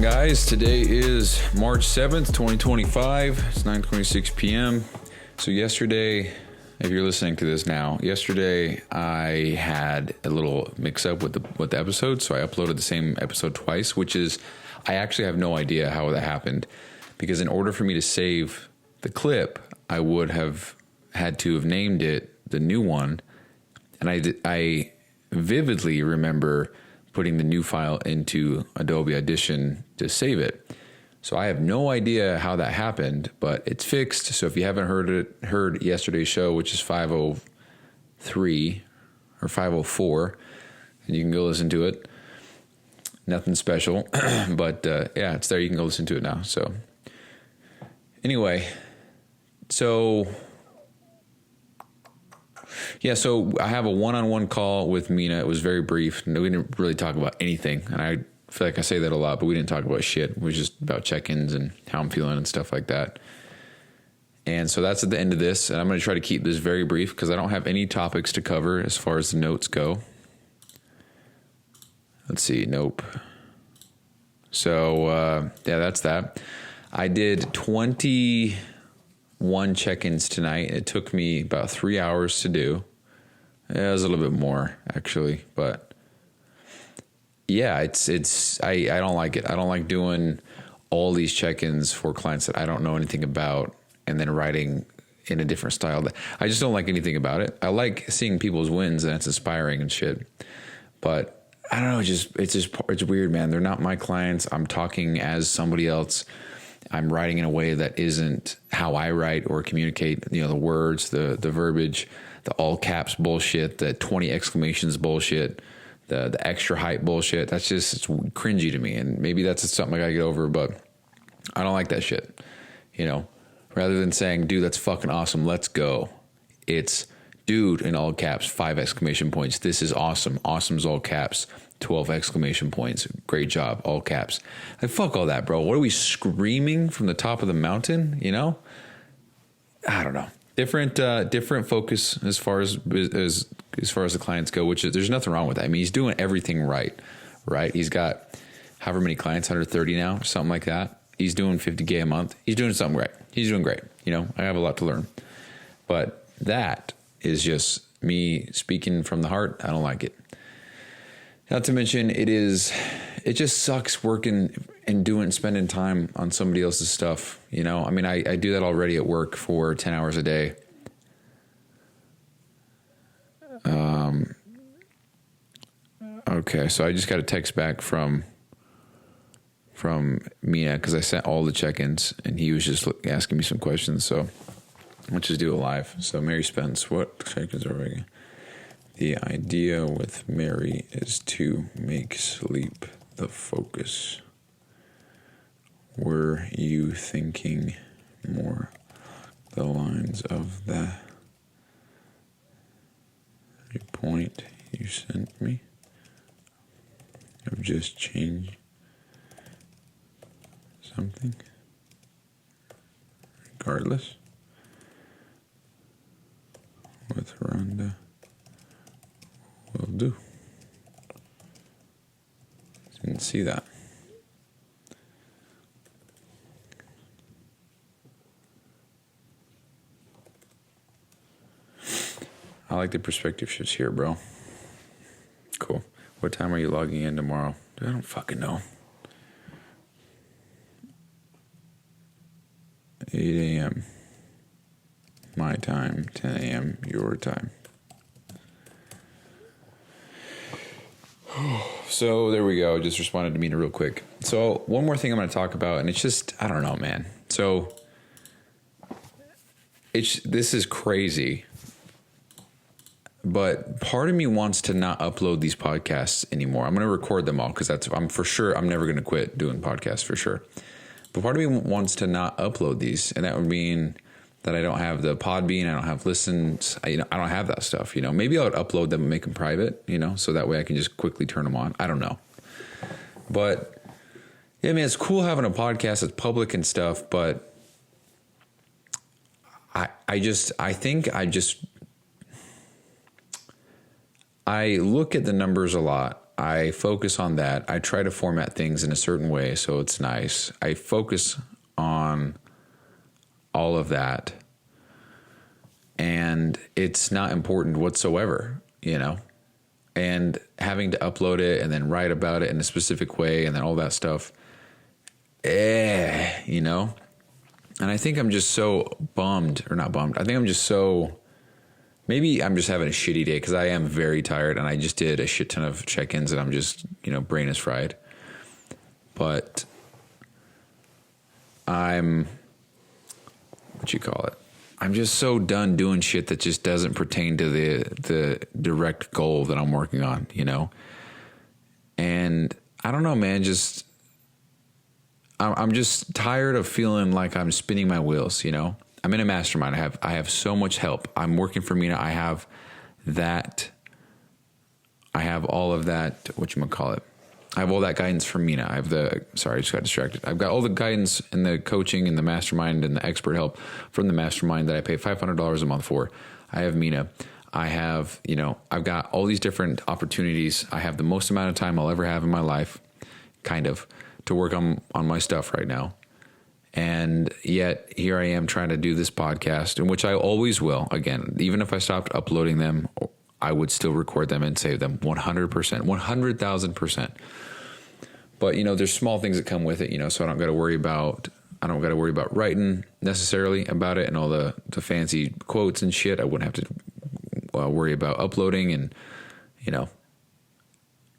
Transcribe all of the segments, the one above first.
guys? Today is March 7th, 2025. It's 9:26 p.m. So yesterday, if you're listening to this now, yesterday I had a little mix-up with the episode, so I uploaded the same episode twice, which is, I actually have no idea how that happened, because in order for me to save the clip, I would have had to have named it the new one, and I vividly remember putting the new file into Adobe Audition to save it. So I have no idea how that happened, but it's fixed. So if you haven't heard yesterday's show, which is 503 or 504, and you can go listen to it. Nothing special, but yeah, it's there. You can go listen to it now. So anyway, so I have a one-on-one call with Mina. It was very brief. We didn't really talk about anything. And I feel like I say that a lot, but we didn't talk about shit. It was just about check-ins and how I'm feeling and stuff like that. And so that's at the end of this. And I'm going to try to keep this very brief because I don't have any topics to cover as far as the notes go. Let's see. Nope. So, yeah, that's that. I did 21 check-ins tonight. It took me about 3 hours to do. Yeah, it was a little bit more actually, but yeah, I don't like it. I don't like doing all these check-ins for clients that I don't know anything about and then writing in a different style. I just don't like anything about it. I like seeing people's wins and it's inspiring and shit, but I don't know. It's weird, man. They're not my clients. I'm talking as somebody else. I'm writing in a way that isn't how I write or communicate, the words, the verbiage, the all caps bullshit, the 20 exclamations bullshit, the extra hype bullshit. That's just, it's cringy to me. And maybe that's something I gotta get over, but I don't like that shit. Rather than saying, dude, that's fucking awesome, let's go. It's, dude, in all caps, 5 exclamation points. This is awesome. Awesome's all caps. 12 exclamation points. Great job. All caps. Like, fuck all that, bro. What are we screaming from the top of the mountain? I don't know. Different focus as far as the clients go, which is, there's nothing wrong with that. I mean, he's doing everything right? He's got however many clients, 130 now, something like that. He's doing 50K a month. He's doing something right. He's doing great. I have a lot to learn, but that is just me speaking from the heart. I don't like it. Not to mention, it just sucks working and spending time on somebody else's stuff. I mean, I do that already at work for 10 hours a day. Okay, so I just got a text back from Mina because I sent all the check-ins and he was just asking me some questions. So let's just do it live. So Mary Spence, what check-ins are we? The idea with Mary is to make sleep the focus. Were you thinking more the lines of the point you sent me? I've just changed something. Regardless. With Rhonda. Will do. Didn't see that. I like the perspective shifts here, bro. Cool. What time are you logging in tomorrow? Dude, I don't fucking know. 8 a.m. my time, 10 a.m. your time. So there we go. Just responded to Mina real quick. So one more thing I'm going to talk about, and it's just, I don't know, man. So this is crazy, but part of me wants to not upload these podcasts anymore. I'm going to record them all because I'm never going to quit doing podcasts for sure. But part of me wants to not upload these, and that would mean that I don't have the Podbean, I don't have listens, I don't have that stuff, Maybe I would upload them and make them private, so that way I can just quickly turn them on. I don't know. But, yeah, man, it's cool having a podcast that's public and stuff, but I look at the numbers a lot, I focus on that. I try to format things in a certain way so it's nice. I focus on all of that. And it's not important whatsoever, you know? And having to upload it and then write about it in a specific way and then all that stuff, you know? And I think I'm just so bummed, or not bummed. I think I'm just so, maybe I'm just having a shitty day because I am very tired and I just did a shit ton of check-ins and I'm just, you know, brain is fried. But I'm just so done doing shit that just doesn't pertain to the direct goal that I'm working on, you know? And I don't know, man, I'm just tired of feeling like I'm spinning my wheels, you know? I'm in a mastermind. I have so much help. I'm working for Mina. I have all of that, whatchamacallit. I have all that guidance from Mina. I just got distracted. I've got all the guidance and the coaching and the mastermind and the expert help from the mastermind that I pay $500 a month for. I have Mina. I have, you know, I've got all these different opportunities. I have the most amount of time I'll ever have in my life, kind of, to work on my stuff right now. And yet here I am trying to do this podcast, in which I always will. Again, even if I stopped uploading them, I would still record them and save them 100%, 100,000%. But, you know, there's small things that come with it, you know, so I don't got to worry about writing necessarily about it and all the fancy quotes and shit. I wouldn't have to worry about uploading and, you know,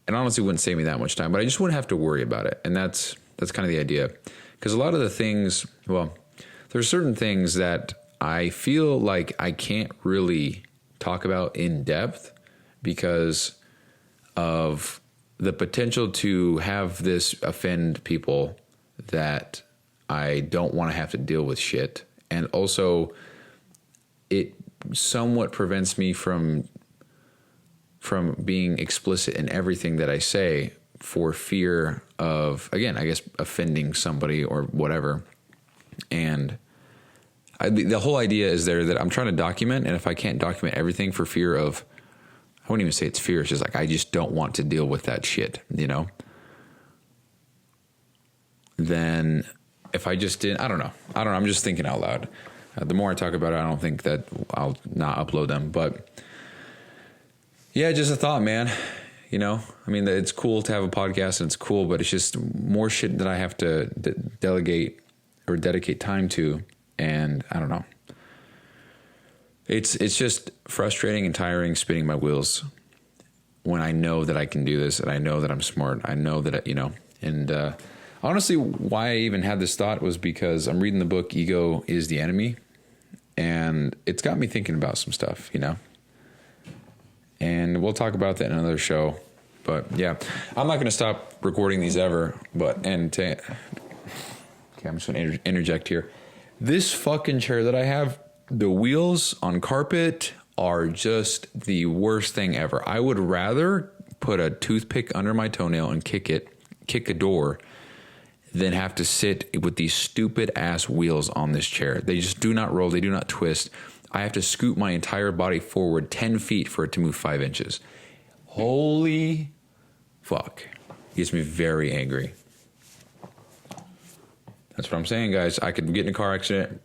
and honestly wouldn't save me that much time, but I just wouldn't have to worry about it. And that's kind of the idea. Because a lot of the things, well, there's certain things that I feel like I can't really talk about in depth because of the potential to have this offend people that I don't want to have to deal with shit. And also it somewhat prevents me from being explicit in everything that I say for fear of, again, I guess offending somebody or whatever. And the whole idea is there that I'm trying to document. And if I can't document everything for fear of, I wouldn't even say it's fear. It's just like, I just don't want to deal with that shit, you know? Then if I just didn't, I don't know. I'm just thinking out loud. The more I talk about it, I don't think that I'll not upload them, but yeah, just a thought, man. You know, I mean, it's cool to have a podcast and it's cool, but it's just more shit that I have to delegate or dedicate time to. And I don't know. It's just frustrating and tiring spinning my wheels when I know that I can do this and I know that I'm smart. I know that, you know, and honestly, why I even had this thought was because I'm reading the book Ego is the Enemy, and it's got me thinking about some stuff, you know. And we'll talk about that in another show. But yeah, I'm not going to stop recording these ever. Okay, I'm just going to interject here. This fucking chair that I have, the wheels on carpet are just the worst thing ever. I would rather put a toothpick under my toenail and kick a door than have to sit with these stupid ass wheels on this chair. They just do not roll. They do not twist. I have to scoot my entire body forward 10 feet for it to move 5 inches. Holy fuck. Gets me very angry. That's what I'm saying, guys. I could get in a car accident,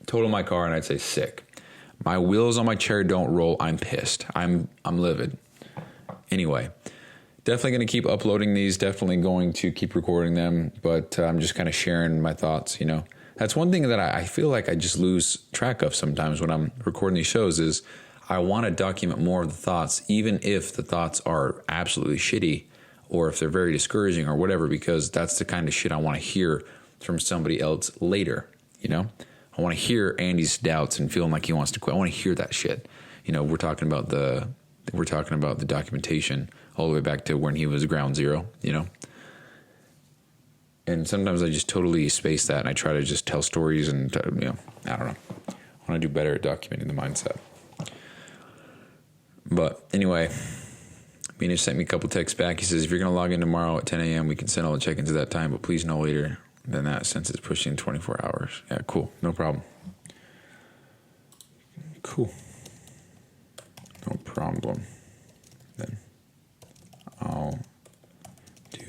total my car, and I'd say sick. My wheels on my chair don't roll. I'm pissed. I'm livid. Anyway, definitely going to keep uploading these. Definitely going to keep recording them. But I'm just kind of sharing my thoughts, you know. That's one thing that I feel like I just lose track of sometimes when I'm recording these shows is I want to document more of the thoughts, even if the thoughts are absolutely shitty or if they're very discouraging or whatever, because that's the kind of shit I want to hear from somebody else later, you know? I want to hear Andy's doubts and feeling like he wants to quit. I want to hear that shit. You know, we're talking about the documentation all the way back to when he was ground zero, you know? And sometimes I just totally space that and I try to just tell stories and, you know, I don't know. I want to do better at documenting the mindset. But anyway, Mina sent me a couple texts back. He says, if you're going to log in tomorrow at 10 a.m., we can send all the check-ins at that time, but please no later than that since it's pushing 24 hours. Yeah, cool. No problem. Cool. No problem. Then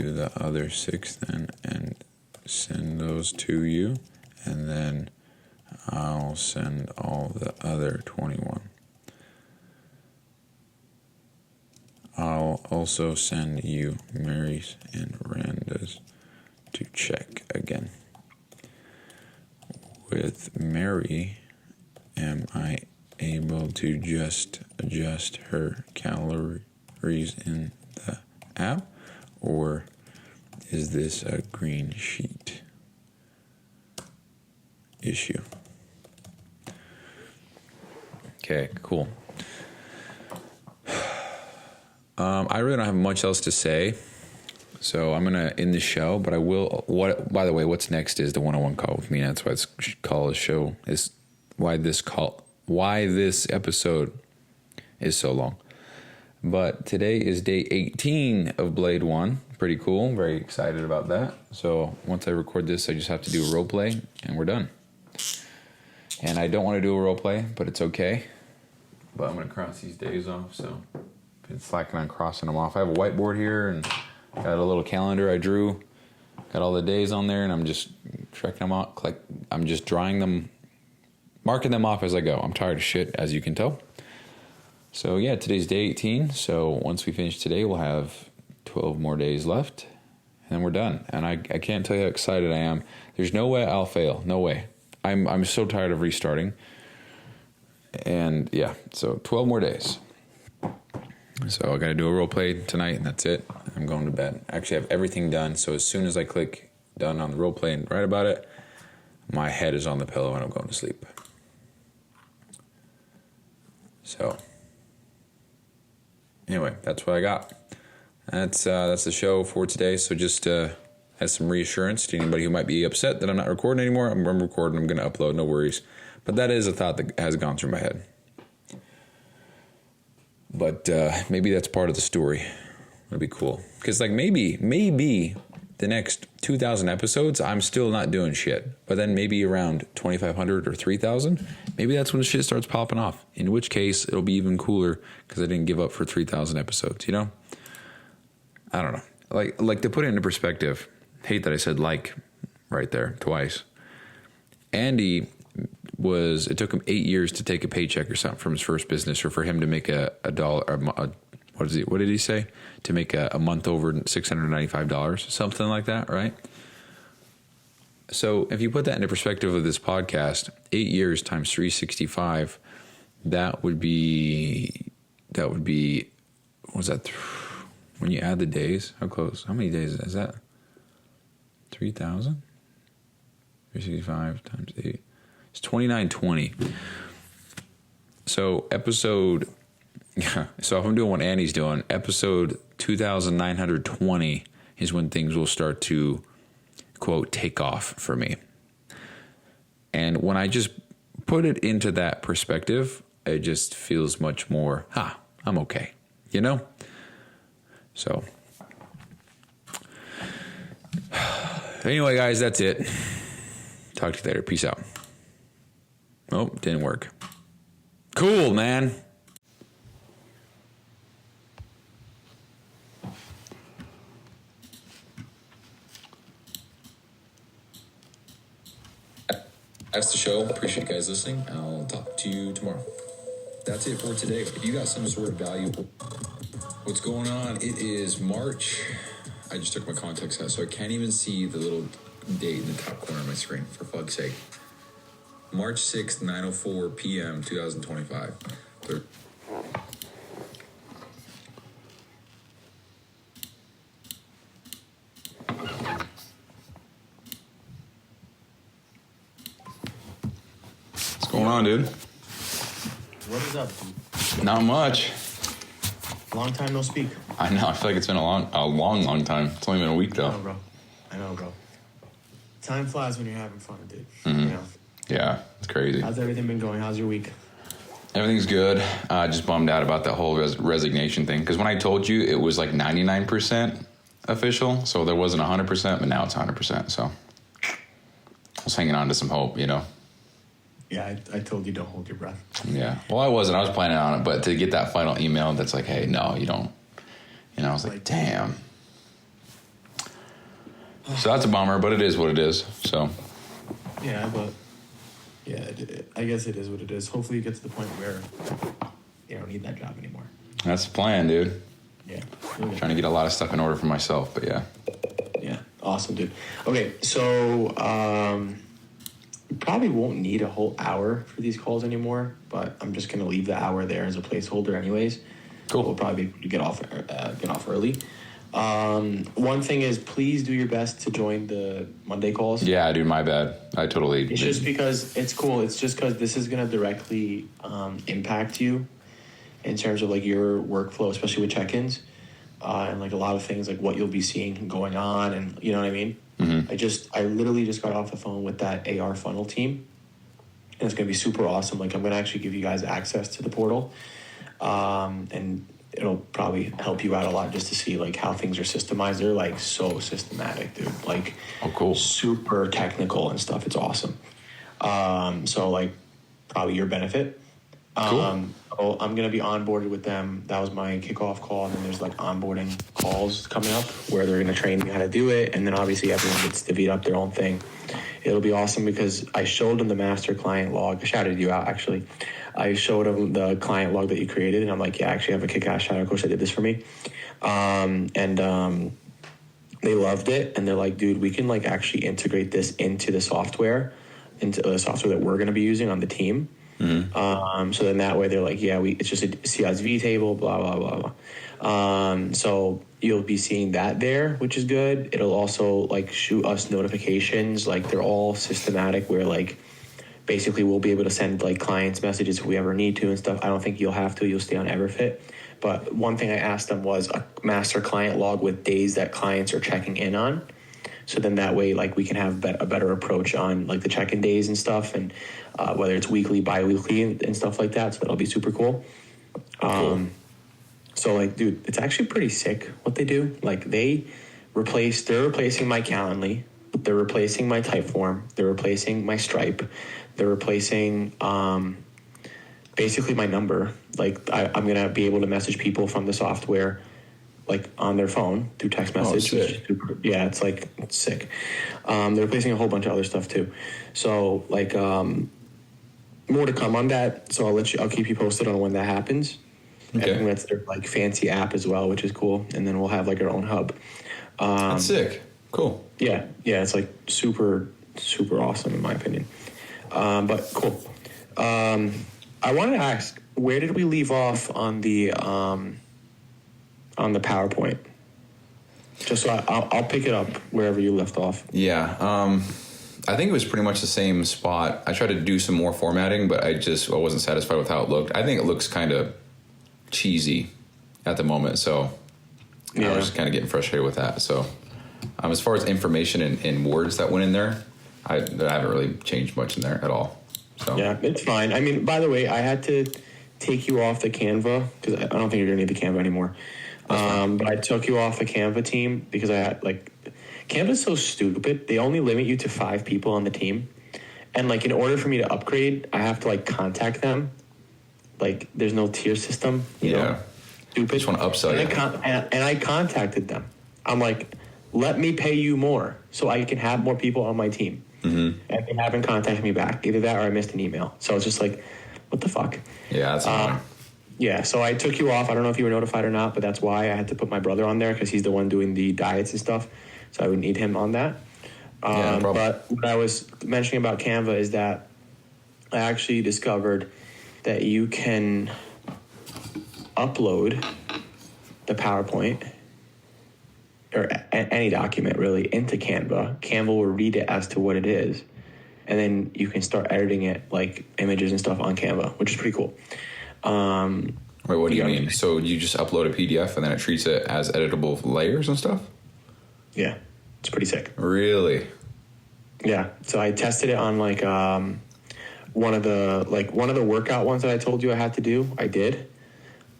do the other 6 then and send those to you. And then I'll send all the other 21. I'll also send you Mary's and Randa's to check again. With Mary, am I able to just adjust her calories in the app, or is this a green sheet issue? Okay, cool. I really don't have much else to say, so I'm gonna end the show. But I will. By the way, what's next is the one-on-one call with Mina. That's why it's called a show. Is why this episode is so long. But today is day 18 of Blade-1. Pretty cool. Very excited about that. So once I record this, I just have to do a role play, and we're done. And I don't want to do a role play, but it's okay. But I'm gonna cross these days off. So been slacking on crossing them off. I have a whiteboard here and got a little calendar I drew. Got all the days on there, and I'm just checking them out. I'm just drawing them, marking them off as I go. I'm tired of shit, as you can tell. So yeah, today's day 18. So once we finish today, we'll have 12 more days left, and then we're done. And I can't tell you how excited I am. There's no way I'll fail. No way. I'm so tired of restarting. And yeah, so 12 more days. So I got to do a role play tonight, and that's it. I'm going to bed. Actually, I have everything done. So as soon as I click done on the role play and write about it, my head is on the pillow and I'm going to sleep. So anyway, that's what I got. That's the show for today. So just as some reassurance to anybody who might be upset that I'm not recording anymore. I'm recording. I'm going to upload. No worries. But that is a thought that has gone through my head. But maybe that's part of the story. It'd be cool. Because maybe the next 2,000 episodes, I'm still not doing shit. But then maybe around 2,500 or 3,000, maybe that's when the shit starts popping off. In which case, it'll be even cooler because I didn't give up for 3,000 episodes, you know? I don't know. Like to put it into perspective, hate that I said right there twice. Andy it took him 8 years to take a paycheck or something from his first business, or for him to make a dollar, what did he say? To make a month over $695, something like that, right? So if you put that into perspective of this podcast, 8 years times 365, that would be, what was that? When you add the days, how many days is that? 3,000? 365 times 8. It's 2920. So so if I'm doing what Annie's doing, episode 2920 is when things will start to, quote, take off for me. And when I just put it into that perspective, it just feels much more, I'm okay, you know? So anyway, guys, that's it. Talk to you later. Peace out. Oh, didn't work. Cool, man. That's the show. Appreciate you guys listening. I'll talk to you tomorrow. That's it for today. If you got some sort of value, what's going on? It is March. I just took my contacts out, so I can't even see the little date in the top corner of my screen, for fuck's sake. March 6th, 9:04 p.m., 2025. What's going on, dude? What is up, dude? Not much. Long time no speak. I know. I feel like it's been a long time. It's only been a week, though. I know, bro. Time flies when you're having fun, dude. Mm-hmm. You know? Yeah, it's crazy. How's everything been going? How's your week? Everything's good. Just bummed out about the whole resignation thing. Because when I told you, it was like 99% official. So there wasn't 100%, but now it's 100%. So I was hanging on to some hope, you know? Yeah, I told you don't hold your breath. Yeah. Well, I wasn't. I was planning on it. But to get that final email that's like, hey, no, you don't. You know, I was like, damn. So that's a bummer, but it is what it is. So. Yeah, but I guess it is what it is. Hopefully you get to the point where you don't need that job anymore. That's the plan, dude. Yeah. I'm trying to get a lot of stuff in order for myself, but yeah. Yeah. Awesome, dude. Okay, so we probably won't need a whole hour for these calls anymore, but I'm just gonna leave the hour there as a placeholder, anyways. Cool. We'll probably be able to get off early. One thing is, please do your best to join the Monday calls. Yeah, dude, my bad. I totally. It's just because it's cool. It's just because this is gonna directly impact you in terms of like your workflow, especially with check-ins, and like a lot of things like what you'll be seeing going on, and you know what I mean. Mm-hmm. I literally just got off the phone with that AR funnel team, and it's gonna be super awesome. Like I'm gonna actually give you guys access to the portal, and it'll probably help you out a lot just to see like how things are systemized. They're like so systematic, dude. Like, oh, cool, super technical and stuff. It's awesome. So like probably your benefit. Cool. So I'm gonna be onboarded with them. That was my kickoff call, and then there's like onboarding calls coming up where they're gonna train me how to do it, and then obviously everyone gets to beat up their own thing. It'll be awesome because I showed them the master client log. I shouted you out actually. I showed them the client log that you created, and I'm like, yeah, I actually have a kick-ass shout out coach that did this for me. They loved it, and they're like, dude, we can like actually integrate this into the software that we're gonna be using on the team. Mm-hmm. So then that way they're like, yeah, it's just a CSV table, blah, blah, blah, blah. So you'll be seeing that there, which is good. It'll also like shoot us notifications. Like they're all systematic where like basically we'll be able to send like clients messages if we ever need to and stuff. I don't think you'll have to. You'll stay on Everfit. But one thing I asked them was a master client log with days that clients are checking in on. So then that way, like we can have a better approach on like the check-in days and stuff, and whether it's weekly, bi-weekly, and stuff like that. So that'll be super cool. Cool. So like, dude, it's actually pretty sick what they do. Like they're replacing my Calendly, they're replacing my Typeform, they're replacing my Stripe, they're replacing basically my number. Like I'm gonna be able to message people from the software like on their phone through text message. Yeah, it's sick. They're replacing a whole bunch of other stuff too. So like more to come on that. So I'll keep you posted on when that happens. Okay. And that's their like fancy app as well, which is cool. And then we'll have like our own hub. That's sick. Cool. Yeah, it's like super, super awesome in my opinion. But cool. I wanted to ask, where did we leave off on the PowerPoint? Just so I'll pick it up wherever you left off. Yeah. I think it was pretty much the same spot. I tried to do some more formatting, but I wasn't satisfied with how it looked. I think it looks kind of cheesy at the moment, so I was just kind of getting frustrated with that. So as far as information and words that went in there, I haven't really changed much in there at all. So yeah, it's fine. I mean, by the way, I had to take you off the Canva because I don't think you're gonna need the Canva anymore. But I took you off the Canva team because I had like Canva's so stupid. They only limit you to 5 people on the team, and like in order for me to upgrade, I have to like contact them. Like there's no tier system. You know? Stupid. Just want to upsell you. And I contacted them. I'm like, let me pay you more so I can have more people on my team. Mm-hmm. And they haven't contacted me back. Either that or I missed an email. So it's just like, what the fuck? Yeah, that's annoying. Yeah, so I took you off. I don't know if you were notified or not, but that's why I had to put my brother on there because he's the one doing the diets and stuff. So I would need him on that. No problem. But what I was mentioning about Canva is that I actually discovered that you can upload the PowerPoint or any document really into Canva. Canva will read it as to what it is, and then you can start editing it like images and stuff on Canva, which is pretty cool. Wait, what do you mean? So you just upload a PDF and then it treats it as editable layers and stuff? Yeah, it's pretty sick. Really? Yeah. So I tested it on like one of the workout ones that I told you I had to do. I did,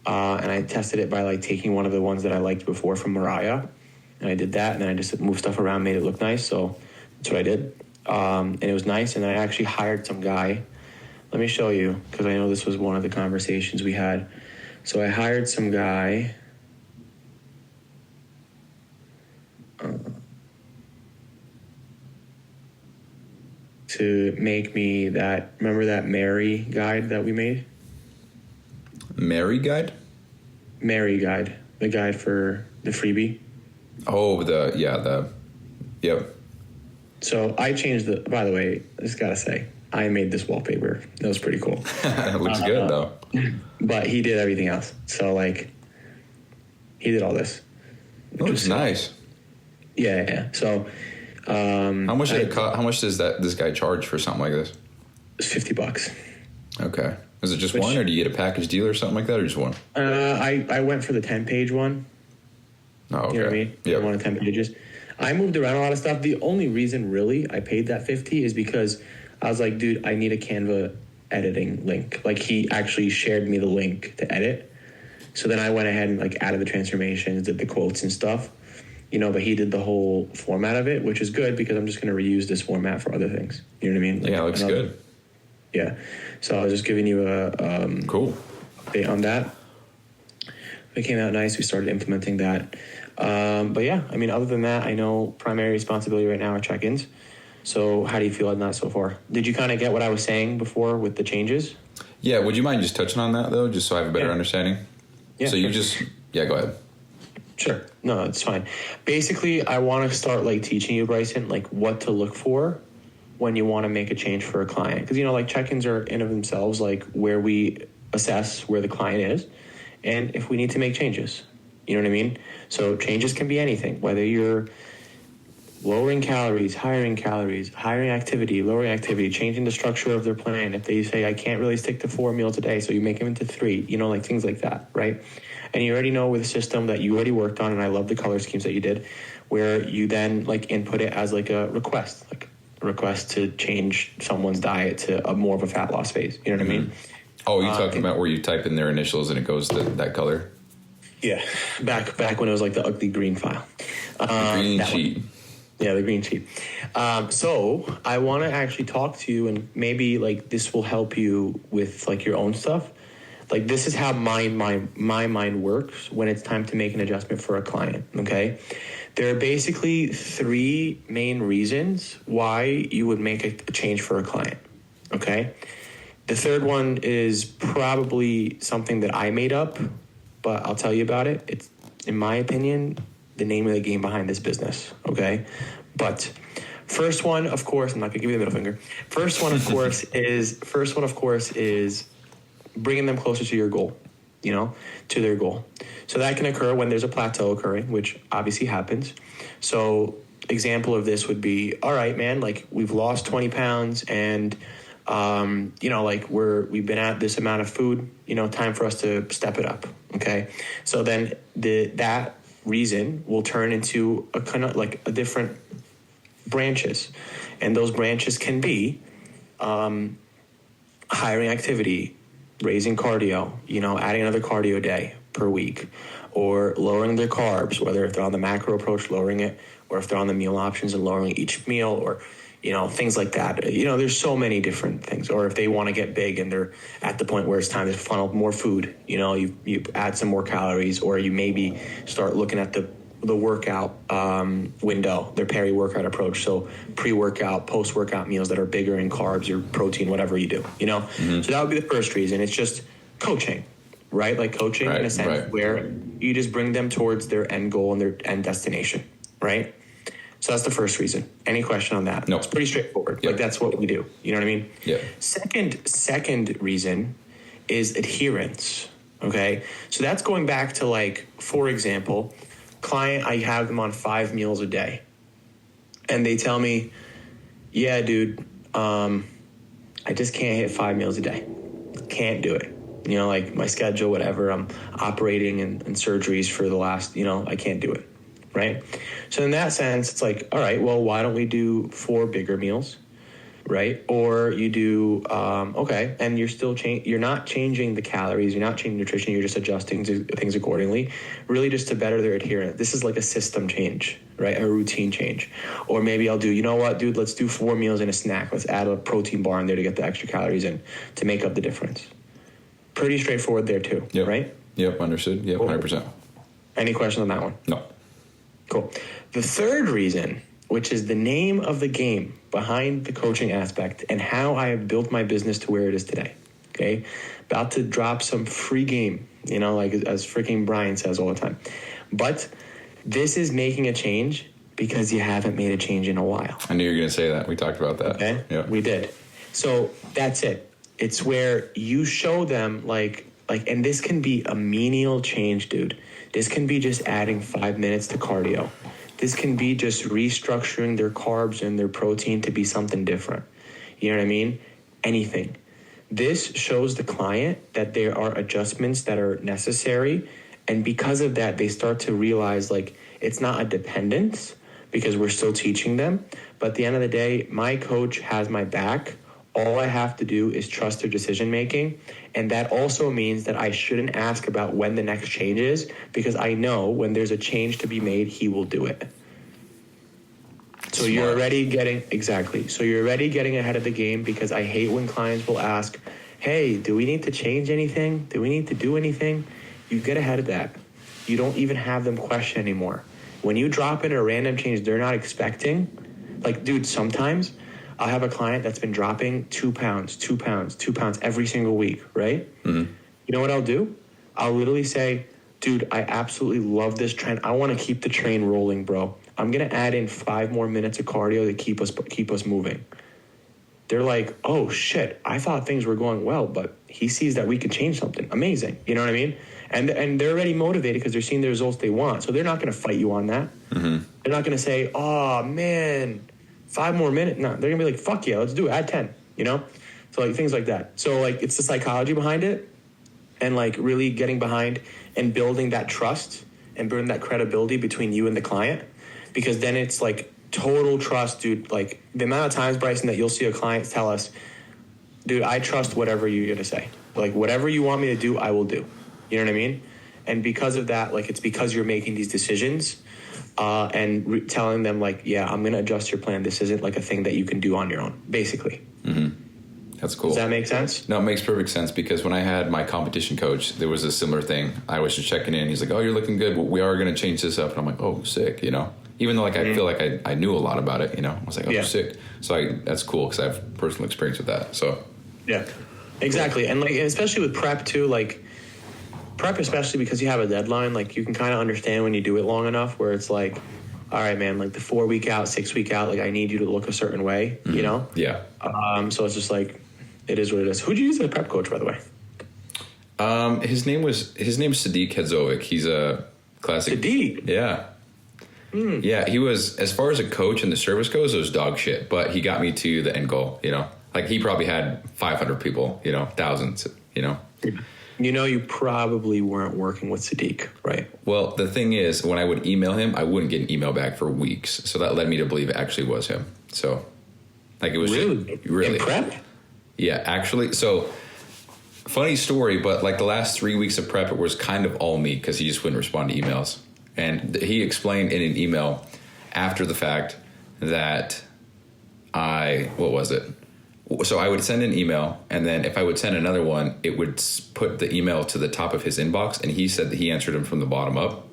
and I tested it by like taking one of the ones that I liked before from Mariah, and I did that, and then I just moved stuff around, made it look nice. So that's what I did, and it was nice. And then I actually hired some guy. Let me show you, because I know this was one of the conversations we had. So I hired some guy. to make me remember that Mary guide that we made? Mary guide? Mary guide. The guide for the freebie. Oh, yep. So I changed by the way, I just gotta say, I made this wallpaper. That was pretty cool. It looks good though. But he did everything else. So like, he did all this. It looks nice. Yeah. So, how much did it cost? How much does this guy charge for something like this? It's $50. Okay. Is it just one, or do you get a package deal or something like that, or just one? I went for the 10-page one. Oh, okay. You know what I mean? Yeah. One of 10 pages. I moved around a lot of stuff. The only reason really I paid that $50 is because I was like, dude, I need a Canva editing link. Like, he actually shared me the link to edit. So then I went ahead and like added the transformations, did the quotes and stuff, but he did the whole format of it, which is good because I'm just going to reuse this format for other things. You know what I mean? Like, yeah, it looks good. Yeah. So I was just giving you a cool update on that. It came out nice. We started implementing that. But yeah, I mean, other than that, I know primary responsibility right now are check-ins. So how do you feel on that so far? Did you kind of get what I was saying before with the changes? Yeah. Would you mind just touching on that though, just so I have a better understanding? Yeah. So go ahead. Sure. No, it's fine. Basically, I want to start like teaching you, Bryson, like what to look for when you want to make a change for a client. Because, like check-ins are in of themselves, like where we assess where the client is and if we need to make changes. You know what I mean? So changes can be anything, whether you're lowering calories, hiring activity, lowering activity, changing the structure of their plan. If they say, I can't really stick to 4 meals a day, so you make them into 3, like things like that, right? And you already know with a system that you already worked on, and I love the color schemes that you did, where you then like input it as like a request to change someone's diet to a more of a fat loss phase. You know what I mean? Oh, you're talking about where you type in their initials and it goes to that color? Yeah, back when it was like the ugly green file. Green sheet. One. Yeah, the green sheet. So I want to actually talk to you, and maybe like this will help you with like your own stuff. Like this is how my mind works when it's time to make an adjustment for a client. Okay, there are basically 3 main reasons why you would make a change for a client. Okay, the third one is probably something that I made up, but I'll tell you about it. It's, in my opinion, the name of the game behind this business, okay? But first one, of course, I'm not gonna give you the middle finger. First one, of course, is bringing them closer to your goal, to their goal. So that can occur when there's a plateau occurring, which obviously happens. So example of this would be, all right, man, like we've lost 20 pounds and like we've been at this amount of food, time for us to step it up. Okay. So then that reason will turn into a kind of like a different branches. And those branches can be, hiring activity, raising cardio, adding another cardio day per week, or lowering their carbs, whether if they're on the macro approach, lowering it, or if they're on the meal options and lowering each meal, or things like that. There's so many different things. Or if they want to get big and they're at the point where it's time to funnel more food, you add some more calories, or you maybe start looking at the workout window, their peri-workout approach. So pre-workout, post-workout meals that are bigger in carbs or protein, whatever you do, So that would be the first reason. It's just coaching, right? Like coaching in a sense where you just bring them towards their end goal and their end destination, right? So that's the first reason. Any question on that? No. It's pretty straightforward. Yep. Like that's what we do. You know what I mean? Yeah. Second reason is adherence. Okay. So that's going back to like, for example, client, I have them on 5 meals a day. And they tell me, yeah, dude, I just can't hit 5 meals a day. Can't do it. Like my schedule, whatever, I'm operating and surgeries for the last, I can't do it. Right. So in that sense, it's like, all right, well, why don't we do 4 bigger meals? Right. Or you do, okay. And you're still you're not changing the calories. You're not changing nutrition. You're just adjusting to things accordingly, really just to better their adherence. This is like a system change, right? A routine change. Or maybe I'll do, you know what, dude, let's do 4 meals and a snack. Let's add a protein bar in there to get the extra calories in to make up the difference. Pretty straightforward there too. Yep. Right. Yep. Understood. Yep. 100%. Any questions on that one? No. Cool. The third reason which is the name of the game behind the coaching aspect and how I have built my business to where it is today. Okay. About to drop some free game, like as freaking Brian says all the time. But this is making a change because you haven't made a change in a while. I knew you were going to say that. We talked about that. Okay. Yeah. We did. So that's it. It's where you show them and this can be a menial change, dude. This can be just adding 5 minutes to cardio. This can be just restructuring their carbs and their protein to be something different. You know what I mean? Anything. This shows the client that there are adjustments that are necessary. And because of that, they start to realize it's not a dependence because we're still teaching them. But at the end of the day, my coach has my back. All I have to do is trust their decision making. And that also means that I shouldn't ask about when the next change is because I know when there's a change to be made, he will do it. So you're already getting ahead of the game because I hate when clients will ask, hey, do we need to change anything? Do we need to do anything? You get ahead of that. You don't even have them question anymore. When you drop in a random change they're not expecting, dude, sometimes I'll have a client that's been dropping 2 pounds every single week, right? Mm-hmm. You know what I'll do? I'll literally say, dude, I absolutely love this trend. I want to keep the train rolling, bro. I'm going to add in 5 more minutes of cardio to keep us moving. They're like, oh, shit, I thought things were going well, but he sees that we could change something. Amazing. You know what I mean? And they're already motivated because they're seeing the results they want. So they're not going to fight you on that. Mm-hmm. They're not going to say, oh, man, 5 more minutes. No, they're going to be like, fuck yeah, let's do it. Add 10, So things like that. So it's the psychology behind it and really getting behind and building that trust and building that credibility between you and the client. Because then it's total trust, dude. The amount of times, Bryson, that you'll see a client tell us, dude, I trust whatever you're going to say. Whatever you want me to do, I will do. You know what I mean? And because of that, it's because you're making these decisions and telling them, yeah, I'm going to adjust your plan. This isn't a thing that you can do on your own, basically. Mm-hmm. That's cool. Does that make sense? No, it makes perfect sense because when I had my competition coach, there was a similar thing. I was just checking in. He's like, oh, you're looking good. But we are going to change this up. And I'm like, oh, sick, Even though I feel like I knew a lot about it, I was like, oh, sick. So that's cool because I have personal experience with that. So yeah, exactly. And especially with prep too, prep, especially because you have a deadline, you can kind of understand when you do it long enough where it's all right, man, the 4 week out, 6 week out, I need you to look a certain way, Yeah. So it's just it is what it is. Who'd you use as a prep coach, by the way? His name is Sadiq Hedzovic. He's a classic. Sadiq? Yeah. Yeah, he was, as far as a coach and the service goes, it was dog shit, but he got me to the end goal, he probably had 500 people, thousands, You probably weren't working with Sadiq, right? Well, the thing is, when I would email him, I wouldn't get an email back for weeks. So that led me to believe it actually was him. So, it was really? In prep? Yeah, actually. So, funny story, but the last 3 weeks of prep, it was kind of all me because he just wouldn't respond to emails. And he explained in an email after the fact that what was it? So I would send an email, and then if I would send another one, it would put the email to the top of his inbox, and he said that he answered him from the bottom up,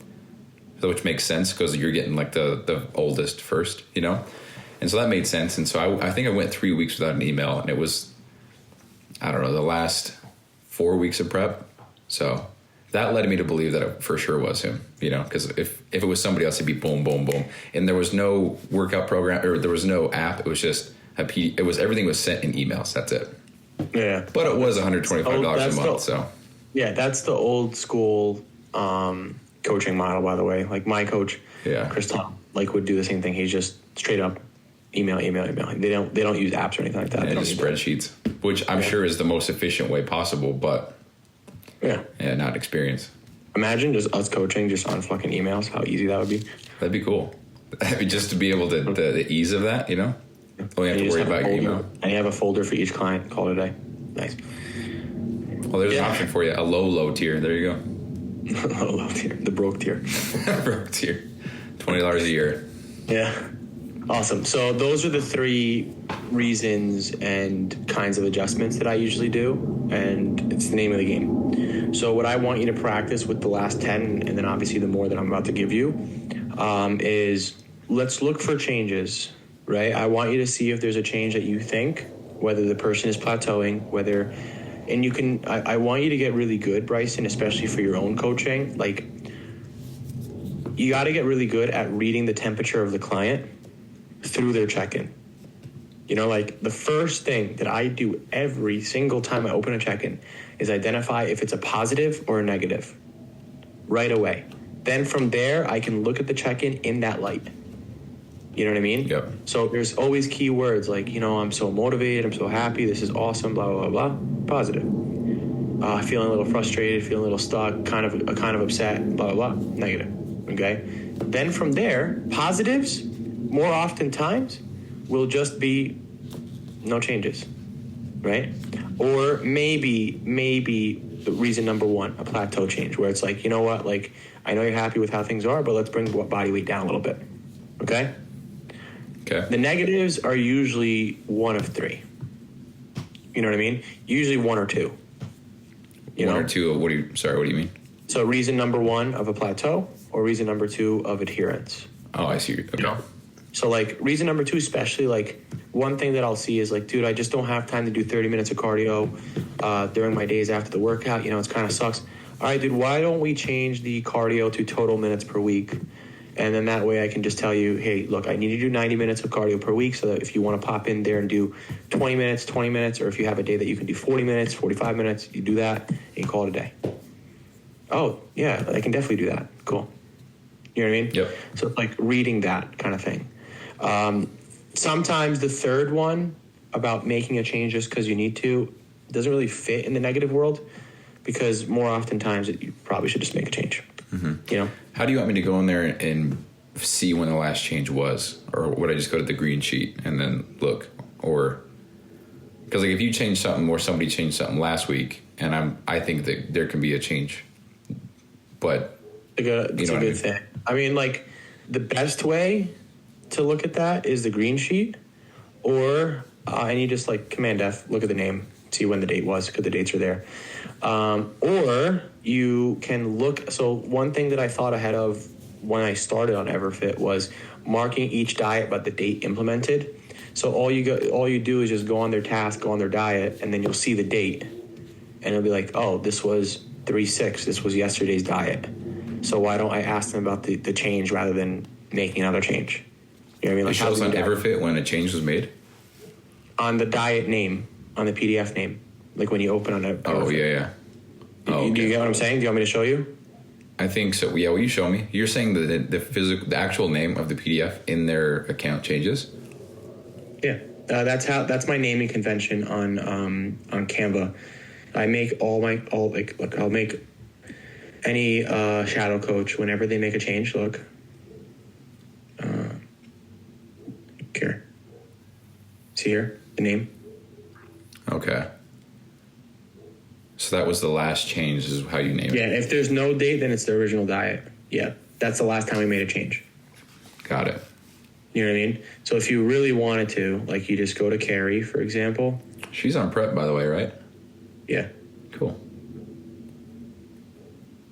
which makes sense because you're getting the oldest first, And so that made sense. And so I think I went 3 weeks without an email, and it was, I don't know, the last 4 weeks of prep. So that led me to believe that it for sure was him, because if it was somebody else, it'd be boom, boom, boom. And there was no workout program or there was no app. It was just everything was sent in emails. That's it. Yeah. But it was $125 a month. So yeah, that's the old school coaching model, by the way. My coach, Chris Tom, would do the same thing. He's just straight up email. They don't use apps or anything like that. Yeah, just spreadsheets, which I'm sure is the most efficient way possible, but yeah, not experience. Imagine just us coaching just on fucking emails. How easy that would be. That'd be cool. Just to be able to the ease of that, Only have to worry about your email. And you have a folder for each client. Call it a day. Nice. Well, there's an option for you. A low tier. There you go. Low tier. The broke tier. Broke tier. $20 a year. Yeah. Awesome. So those are the 3 reasons and kinds of adjustments that I usually do, and it's the name of the game. So what I want you to practice with the last 10, and then obviously the more that I'm about to give you, is let's look for changes, right? I want you to see if there's a change that you think, whether the person is plateauing, and you can, I want you to get really good, Bryson, especially for your own coaching. Like, you got to get really good at reading the temperature of the client through their check-in. You know, like the first thing that I do every single time I open a check-in is identify if it's a positive or a negative right away. Then from there, I can look at the check-in in that light. You know what I mean? Yep. So there's always key words like, you know, I'm so motivated, I'm so happy, this is awesome, blah, blah, blah, blah. Positive. Feeling a little frustrated, feeling a little stuck, kind of upset, blah, blah, blah. Negative. Okay? Then from there, positives, more often times, will just be no changes, right? Or maybe reason number one, a plateau change, where it's like, you know what, like, I know you're happy with how things are, but let's bring body weight down a little bit, okay? Okay. The negatives are usually one of three. You know what I mean? Usually one or two. One or two, what do you mean? So reason number one of a plateau, or reason number two of adherence. Oh, I see. Okay. You know? So, like, reason number two, especially, like, one thing that I'll see is, like, dude, I just don't have time to do 30 minutes of cardio during my days after the workout. You know, it's kind of sucks. All right, dude, why don't we change the cardio to total minutes per week? And then that way I can just tell you, hey, look, I need to do 90 minutes of cardio per week, so that if you want to pop in there and do 20 minutes, or if you have a day that you can do 40 minutes, 45 minutes, you do that, and you call it a day. Oh, yeah, I can definitely do that. Cool. You know what I mean? Yep. So it's like reading that kind of thing. Sometimes the third one about making a change just because you need to doesn't really fit in the negative world, because more often times you probably should just make a change. Mm-hmm. You know? How do you want me to go in there and see when the last change was? Or would I just go to the green sheet and then look? Or, because like if you change something or somebody changed something last week, and I think that there can be a change, but it's a good thing. I mean, like, the best way to look at that is the green sheet, or and you just like Command F, look at the name, see when the date was, because the dates are there. Or you can look. So one thing that I thought ahead of when I started on EverFit was marking each diet but the date implemented. So all you do is just go on their task, go on their diet, and then you'll see the date, and it'll be like, oh, this was 3/6. This was yesterday's diet. So why don't I ask them about the change rather than making another change? You know what I mean? Like, it shows on EverFit when a change was made? On the diet name, on the PDF name. Like when you open on it. Oh, yeah. Oh, okay. Do you get what I'm saying? Do you want me to show you? I think so. Yeah, will you show me? You're saying that the actual name of the PDF in their account changes? Yeah. That's my naming convention on Canva. I make I'll make any shadow coach, whenever they make a change, look. Here. See here? The name? Okay. So that was the last change, is how you name it? Yeah, if there's no date, then it's the original diet. Yeah, that's the last time we made a change. Got it. You know what I mean? So if you really wanted to, like, you just go to Carrie, for example. She's on prep, by the way, right? Yeah. Cool.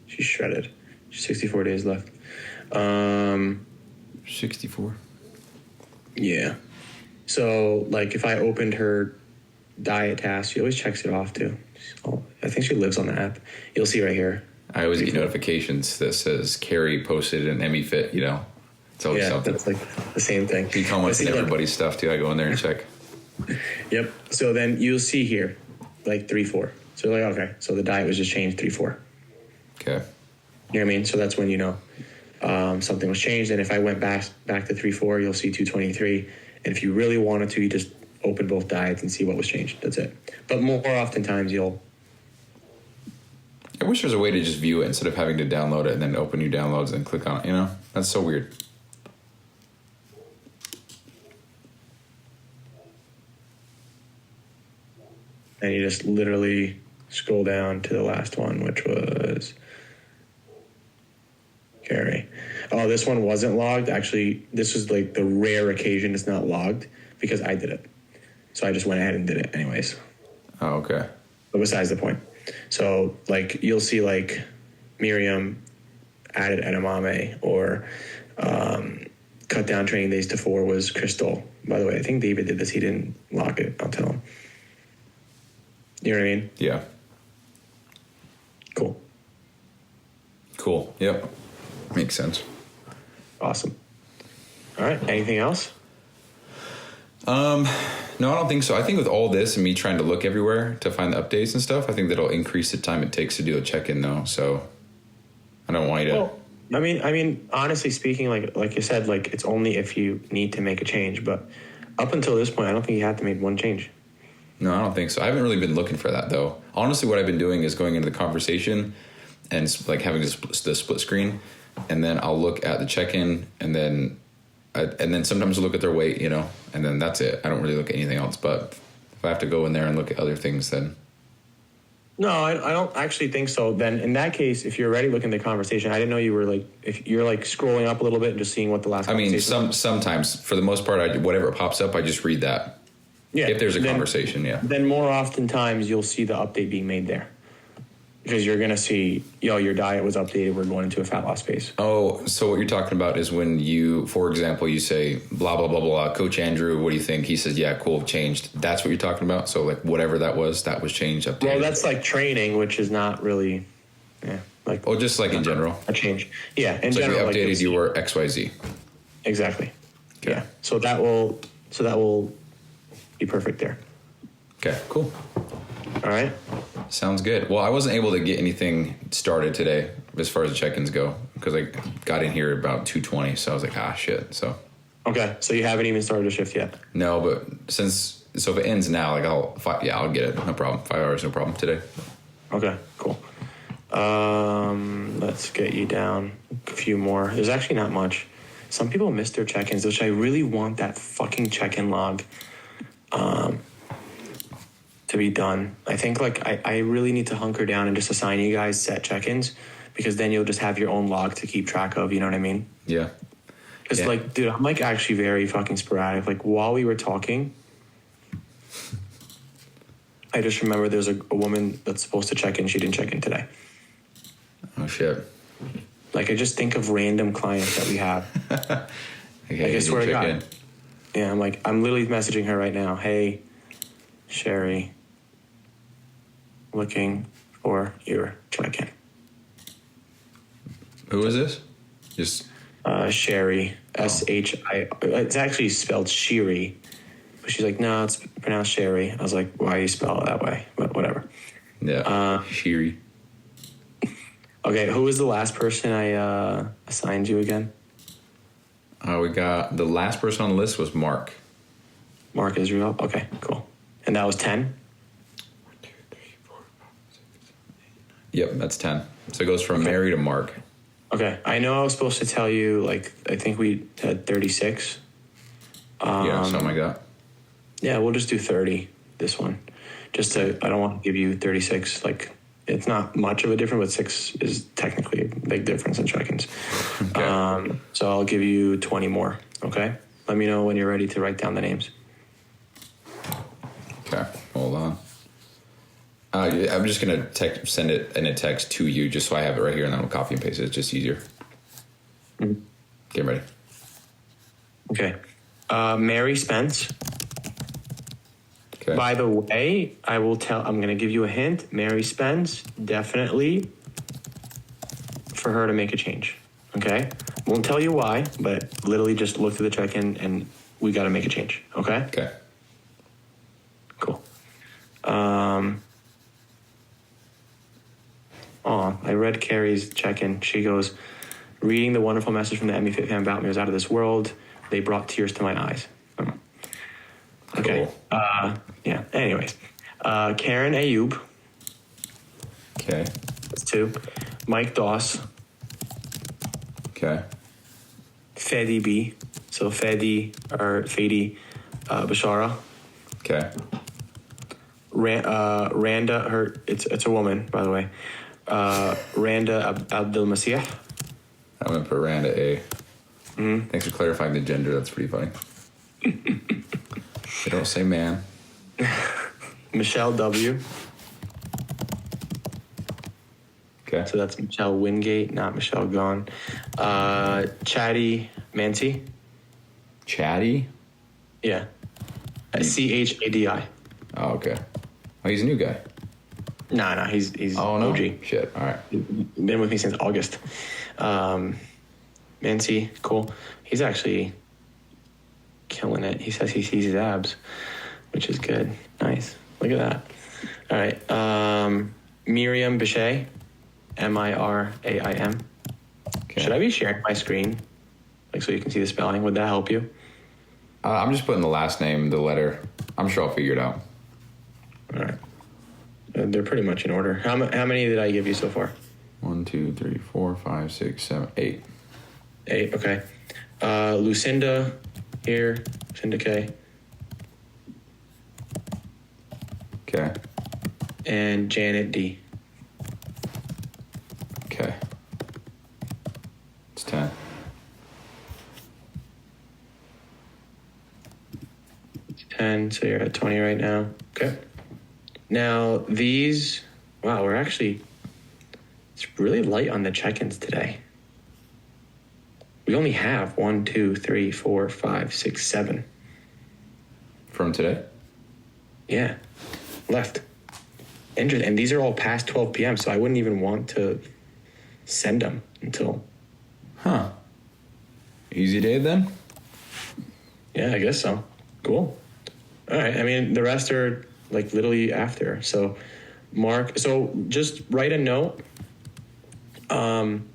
She's shredded. She's 64 days left. 64? Yeah. So, like, if I opened her diet task, she always checks it off, too. I think she lives on the app. You'll see right here. I always get notifications that says Carrie posted an Emmy Fit, you know. It's always something. That's like the same thing. She comments on everybody's stuff, too. I go in there and check. Yep. So then you'll see here, like 3-4. So like, okay, so the diet was just changed 3-4. Okay. You know what I mean? So that's when you know something was changed. And if I went back to 3-4, you'll see 223. And if you really wanted to, you just open both diets and see what was changed. That's it. But more oftentimes you'll... I wish there was a way to just view it instead of having to download it and then open new downloads and click on it, you know? That's so weird. And you just literally scroll down to the last one, which was Carrie. Oh, this one wasn't logged. Actually, this was like the rare occasion it's not logged because I did it. So I just went ahead and did it anyways. Oh, okay. But besides the point. So, like, you'll see, like, Miriam added edamame, or cut down training days to 4 was Crystal. By the way, I think David did this. He didn't lock it. I'll tell him. You know what I mean? Yeah. Cool. Yep. Makes sense. Awesome. All right. Anything else? No, I don't think so. I think with all this and me trying to look everywhere to find the updates and stuff, I think that'll increase the time it takes to do a check-in though. So I don't want you to. Well, I mean, honestly speaking, like you said, like it's only if you need to make a change. But up until this point, I don't think you have to make one change. No, I don't think so. I haven't really been looking for that though. Honestly, what I've been doing is going into the conversation and like having the split screen, and then I'll look at the check-in, and then sometimes I'll look at their weight, you know, and then that's it. I don't really look at anything else. But if I have to go in there and look at other things, then. No, I don't actually think so. Then in that case, if you're already looking at the conversation, I didn't know you were like, if you're like scrolling up a little bit and just seeing what the last conversation was. Sometimes, for the most part, whatever pops up, I just read that. Yeah. If there's a conversation, yeah. Then more oftentimes you'll see the update being made there. Because you're going to see, your diet was updated. We're going into a fat loss phase. Oh, so what you're talking about is when you, for example, you say, blah, blah, blah, blah, Coach Andrew, what do you think? He says, yeah, cool, changed. That's what you're talking about? So, like, whatever that was changed, updated. Well, that's like training, which is not really, Oh, just like in general? A change. Yeah, in so general. Like, you updated, you were XYZ. Exactly. Okay. Yeah. So that will be perfect there. Okay, cool. All right. Sounds good. Well, I wasn't able to get anything started today as far as the check-ins go because I got in here about 2:20, so I was like, shit. So. Okay, so you haven't even started a shift yet? No, but if it ends now, like I'll get it, no problem. 5 hours, no problem today. Okay, cool. Let's get you down a few more. There's actually not much. Some people miss their check-ins, which I really want that fucking check-in log. To be done. I think I really need to hunker down and just assign you guys set check-ins because then you'll just have your own log to keep track of, you know what I mean? Yeah. Because dude, I'm like actually very fucking sporadic. Like while we were talking, I just remember there's a woman that's supposed to check in. She didn't check in today. Oh shit. Like I just think of random clients that we have. Okay, I swear to God. Yeah, I'm literally messaging her right now. Hey, Sherry, looking for your check-in. Who is this? Just Sherry, S-H-I. It's actually spelled Shiri, but she's like, no, it's pronounced Sherry. I was like, why do you spell it that way? But whatever. Yeah, Shiri. Okay, who was the last person I assigned you again? We got the last person on the list was Mark. Mark Israel. Okay, cool. And that was 10? 1, 2, 3, 4, 5, 6, 7, 8, 9. Yep, that's 10. So it goes from Mary to Mark. Okay. I know I was supposed to tell you, I think we had 36. Yeah, something like that. Yeah, we'll just do 30, this one. I don't want to give you 36. It's not much of a difference, but 6 is technically a big difference in check-ins. Okay. So I'll give you 20 more, okay? Let me know when you're ready to write down the names. Okay, hold on. I'm just going to send it in a text to you just so I have it right here, and then I'll copy and paste it. It's just easier. Mm-hmm. Get ready. Okay. Mary Spence. Okay. By the way, I'm going to give you a hint. Mary Spence, definitely for her to make a change. Okay? Won't tell you why, but literally just look through the check-in and we got to make a change. Okay? Okay. Cool. I read Carrie's check-in. She goes, reading the wonderful message from the Emmy Fit fan about me was out of this world. They brought tears to my eyes. Okay. Cool. Yeah. Anyways, Karen Ayub. Okay. That's 2. Mike Doss. Okay. Fedi B. So Fedi Bashara. Okay. Randa, it's a woman, by the way. Randa Abdul Masih. I'm going to put Randa A. Mm-hmm. Thanks for clarifying the gender. That's pretty funny. They don't say man. Michelle W. Okay. So that's Michelle Wingate, not Michelle Gone. Chatty Mancy. Chatty? Yeah. Chadi. Oh, okay. Oh, he's a new guy. Nah, he's Oh, no? OG. Shit, all right. Been with me since August. Mincy, cool. He's actually killing it. He says he sees his abs, which is good. Nice. Look at that. All right. Miriam Bichet, Miraim. Okay. Should I be sharing my screen, like so you can see the spelling? Would that help you? I'm just putting the last name, the letter. I'm sure I'll figure it out. All right. They're pretty much in order. How many did I give you so far? 1, 2, 3, 4, 5, 6, 7, 8. 8, okay. Lucinda here, Lucinda K. Okay. And Janet D. Okay. It's 10. It's 10, so you're at 20 right now. Okay. Now these, wow, it's really light on the check-ins today. We only have 1, 2, 3, 4, 5, 6, 7. From today? Yeah, left. Interesting. And these are all past 12 p.m., so I wouldn't even want to send them until... Huh. Easy day then? Yeah, I guess so. Cool. All right. I mean, the rest are like literally after. So, Mark, so just write a note from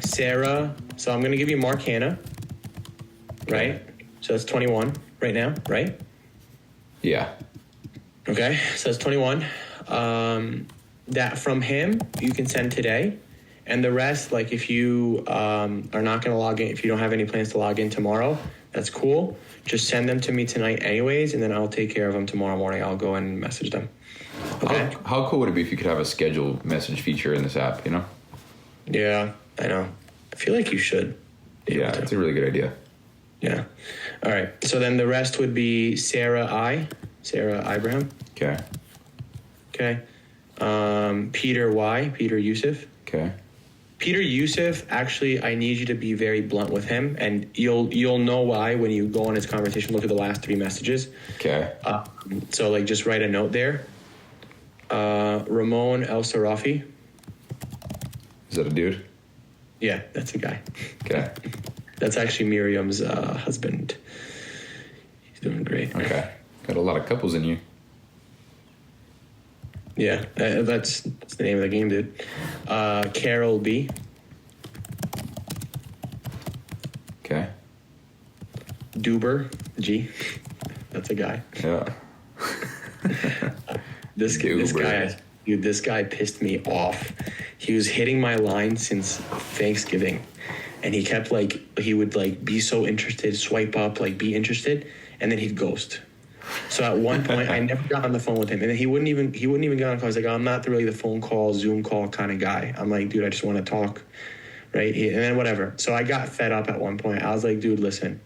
Sarah. So I'm going to give you Mark Hanna, right? So that's 21 right now, right? Yeah. Okay. So that's 21. That from him, you can send today. And the rest, like if you are not going to log in, if you don't have any plans to log in tomorrow, that's cool. Just send them to me tonight anyways, and then I'll take care of them tomorrow morning. I'll go and message them. Okay? How cool would it be if you could have a scheduled message feature in this app, you know? Yeah, I know. I feel like you should. Yeah, it's a really good idea. Yeah. All right. So then the rest would be Sarah Ibrahim. Okay. Okay. Peter Y, Peter Youssef. Okay. Peter Youssef, actually, I need you to be very blunt with him, and you'll know why when you go on his conversation. Look at the last 3 messages. Okay. So, like, just write a note there. Ramon El Sarafi. Is that a dude? Yeah, that's a guy. Okay. That's actually Miriam's husband. He's doing great. Okay. Got a lot of couples in you. Yeah, that's the name of the game, dude. Carol B. Okay. Duber G. That's a guy. Yeah. This guy pissed me off. He was hitting my line since Thanksgiving, and he kept he would be so interested, swipe up, be interested, and then he'd ghost. So at one point, I never got on the phone with him, and then he wouldn't even get on the call. I was like, I'm not really the phone call, Zoom call kind of guy. I'm like, dude, I just want to talk, right? And then whatever. So I got fed up at one point. I was like, dude, listen,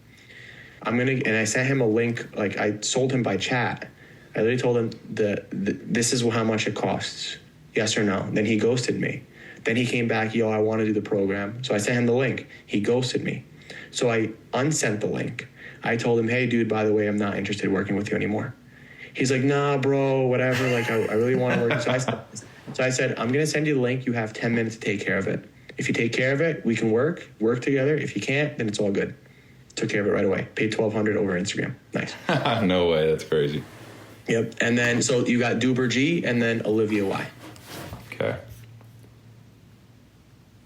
and I sent him a link. I sold him by chat. I literally told him this is how much it costs. Yes or no? Then he ghosted me. Then he came back, yo, I want to do the program. So I sent him the link. He ghosted me. So I unsent the link. I told him, hey, dude, by the way, I'm not interested in working with you anymore. He's like, nah, bro, whatever. I really want to work. So I said, I'm going to send you the link. You have 10 minutes to take care of it. If you take care of it, we can work together. If you can't, then it's all good. Took care of it right away. Paid $1,200 over Instagram. Nice. No way. That's crazy. Yep. And then, so you got Duber G and then Olivia Y. Okay.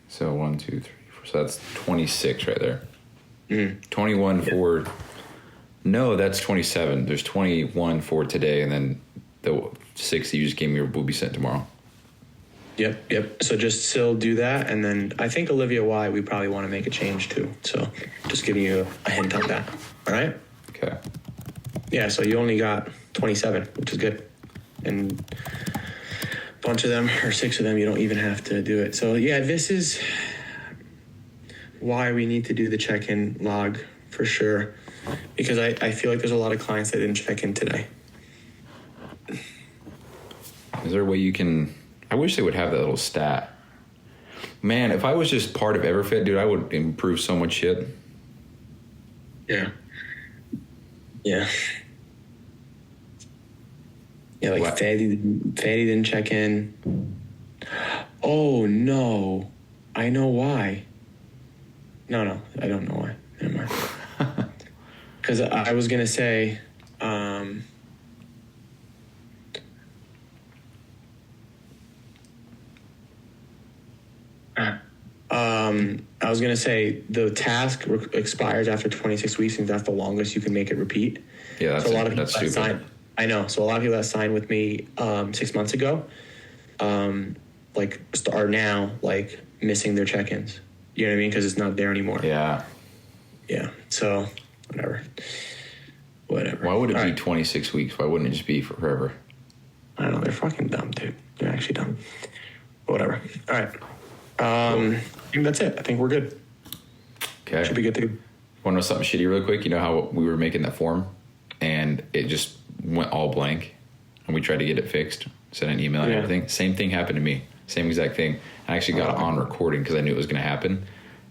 So 1, 2, 3, 4. So that's 26 right there. 21 for... No, that's 27. There's 21 for today, and then the 6 you just gave me will be sent tomorrow. Yep. So just still do that, and then I think Olivia Y, we probably want to make a change too. So just giving you a hint on that. All right? Okay. Yeah, so you only got 27, which is good. And a bunch of them, or 6 of them, you don't even have to do it. So yeah, this is why we need to do the check-in log for sure. Because I feel like there's a lot of clients that didn't check in today. Is there a way you can... I wish they would have that little stat. Man, if I was just part of EverFit, dude, I would improve so much shit. Yeah. Yeah. Yeah, like Fatty didn't check in. Oh, no. I know why. No, I don't know why. Never mind. Because I was going to say... I was going to say the task expires after 26 weeks, and that's the longest you can make it repeat. Yeah, that's, so a lot of people that's stupid. Signed, I know. So a lot of people that signed with me 6 months ago, are now like missing their check-ins. You know what I mean? Because it's not there anymore. Yeah. Yeah. So whatever. Why would it be 26 weeks? Why wouldn't it just be forever? I don't know. They're fucking dumb, dude. They're actually dumb. But whatever. All right. I think that's it. I think we're good. Okay. Should be good to go. Want to know something shitty real quick? You know how we were making that form and it just went all blank and we tried to get it fixed, sent an email and everything? Same thing happened to me. Same exact thing. I actually got it on recording because I knew it was going to happen.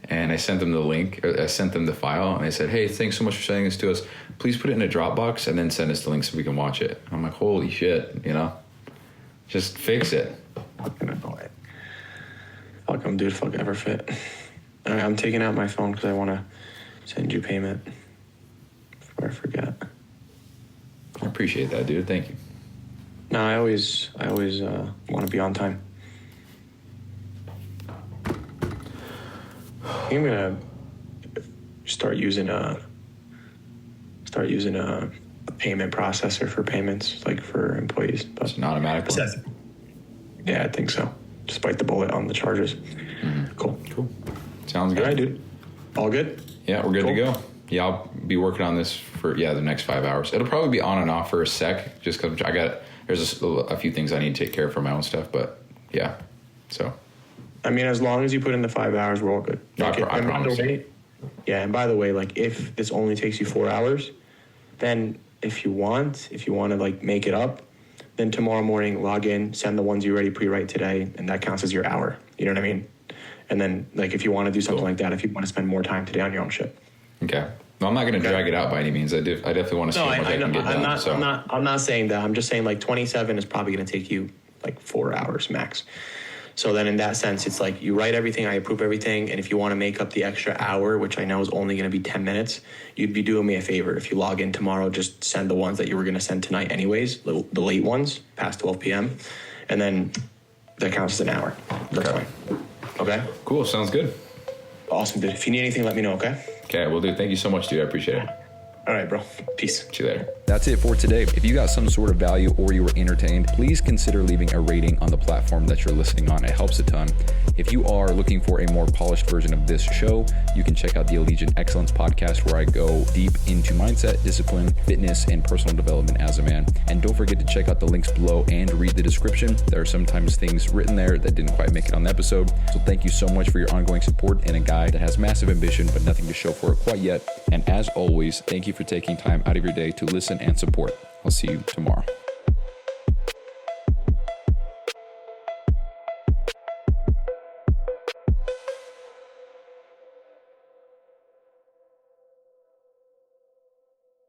And I sent them the link. I sent them the file and I said, hey, thanks so much for sending this to us. Please put it in a Dropbox and then send us the link so we can watch it. I'm like, holy shit, you know? Just fix it. Fuck them, dude. Fuck EverFit. All right, I'm taking out my phone because I want to send you payment before I forget. I appreciate that, dude. Thank you. No, I always want to be on time. I think I'm gonna start using a payment processor for payments, like for employees. But it's an automatic one. Yeah, I think so. Just bite the bullet on the charges. Mm-hmm. Cool. Sounds good. All right, dude. All good? Yeah, we're good to go. Yeah, I'll be working on this for the next 5 hours. It'll probably be on and off for a sec, just because there's a few things I need to take care of for my own stuff. But yeah, so. I mean, as long as you put in the 5 hours, we're all good. I promise. And by the way, like if this only takes you 4 hours, then if you want to like make it up, then tomorrow morning log in, send the ones you already pre-write today, and that counts as your hour. You know what I mean? And then like if you want to do something like that, if you want to spend more time today on your own shit. Okay. No, I'm not going to drag it out by any means. I definitely want to see how much I can get done. I'm not saying that. I'm just saying like 27 is probably going to take you like 4 hours max. So then in that sense, it's like you write everything, I approve everything, and if you want to make up the extra hour, which I know is only going to be 10 minutes, you'd be doing me a favor. If you log in tomorrow, just send the ones that you were going to send tonight anyways, the late ones, past 12 p.m., and then that counts as an hour. That's fine. Okay? Cool. Sounds good. Awesome, dude. If you need anything, let me know, okay? Okay, will do. Thank you so much, dude. I appreciate it. All right, bro. Peace. See you later. That's it for today. If you got some sort of value or you were entertained, please consider leaving a rating on the platform that you're listening on. It helps a ton. If you are looking for a more polished version of this show, you can check out the Allegiant Excellence podcast, where I go deep into mindset, discipline, fitness, and personal development as a man. And don't forget to check out the links below and read the description. There are sometimes things written there that didn't quite make it on the episode. So thank you so much for your ongoing support in a guy that has massive ambition but nothing to show for it quite yet. And as always, thank you for taking time out of your day to listen and support. I'll see you tomorrow.